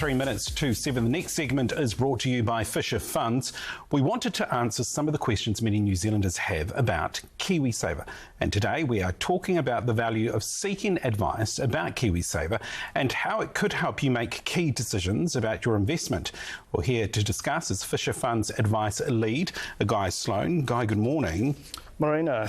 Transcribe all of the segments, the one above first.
3 minutes to 7. The next segment is brought to you by Fisher Funds. We wanted to answer some of the questions many New Zealanders have about KiwiSaver. And today we are talking about the value of seeking advice about KiwiSaver and how it could help you make key decisions about your investment. Well, here to discuss is Fisher Funds Advice Lead Guy Sloan. Guy, good morning. Marina.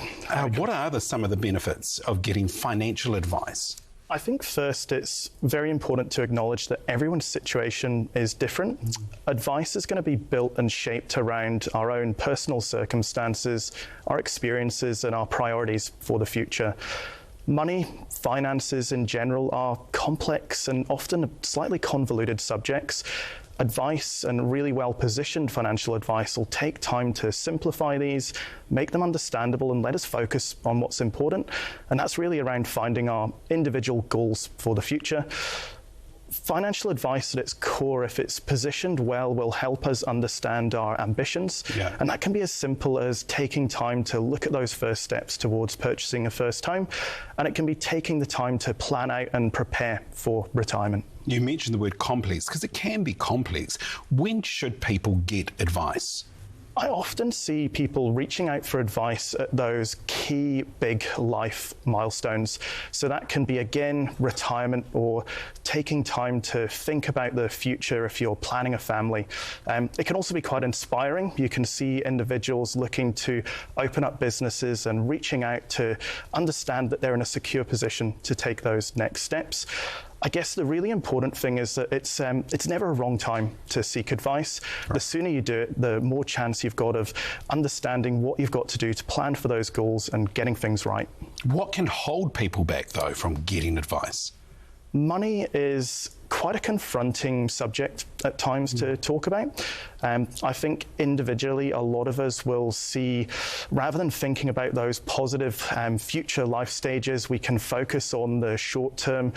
What are some of the benefits of getting financial advice? I think first it's very important to acknowledge that everyone's situation is different. Advice is going to be built and shaped around our own personal circumstances, our experiences and our priorities for the future. Money, finances in general are complex and often slightly convoluted subjects. Advice and really well-positioned financial advice will take time to simplify these, make them understandable and let us focus on what's important. And that's really around finding our individual goals for the future. Financial advice at its core, if it's positioned well, will help us understand our ambitions. And that can be as simple as taking time to look at those first steps towards purchasing a first home. And it can be taking the time to plan out and prepare for retirement. You mentioned the word complex because it can be complex. When should people get advice? I often see people reaching out for advice at those key big life milestones. So that can be, again, retirement or taking time to think about the future if you're planning a family. It can also be quite inspiring. You can see individuals looking to open up businesses and reaching out to understand that they're in a secure position to take those next steps. I guess the really important thing is that it's never a wrong time to seek advice. Right. The sooner you do it, the more chance you've got of understanding what you've got to do to plan for those goals and getting things right. What can hold people back, though, from getting advice? Money is quite a confronting subject at times to talk about. I think individually a lot of us will see, rather than thinking about those positive future life stages, we can focus on the short term,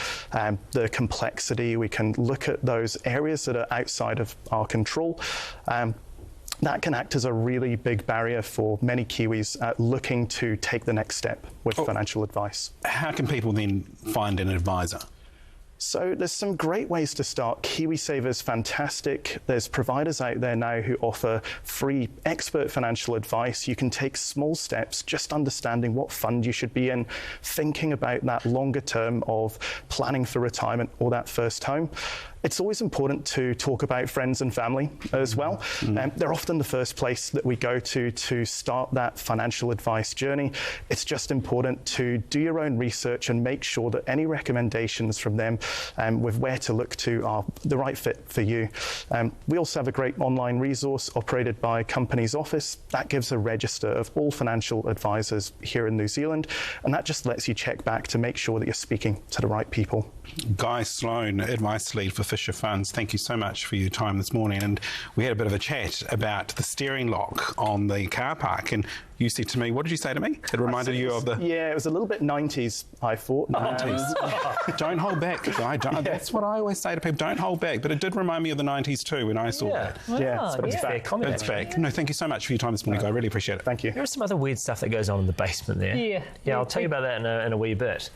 the complexity. We can look at those areas that are outside of our control. That can act as a really big barrier for many Kiwis looking to take the next step with financial advice. How can people then find an advisor? So there's some great ways to start. KiwiSaver is fantastic. There's providers out there now who offer free expert financial advice. You can take small steps, just understanding what fund you should be in, thinking about that longer term of planning for retirement or that first home. It's always important to talk about friends and family as well. They're often the first place that we go to start that financial advice journey. It's just important to do your own research and make sure that any recommendations from them with where to look to are the right fit for you. We also have a great online resource operated by Companies Office. That gives a register of all financial advisors here in New Zealand, and that just lets you check back to make sure that you're speaking to the right people. Guy Sloan, Advice Lead for Fisher Funds, thank you so much for your time this morning. And we had a bit of a chat about the steering lock on the car park, and you said to me, what did you say to me? It reminded you of the... Yeah, it was a little bit 90s, I thought. 90s. Don't hold back, Guy. That's what I always say to people, don't hold back. But it did remind me of the 90s too when I saw that. It's back. It's back. No, thank you so much for your time this morning, Guy. I really appreciate it. Thank you. There is some other weird stuff that goes on in the basement there. Yeah, I'll tell you about that in a wee bit.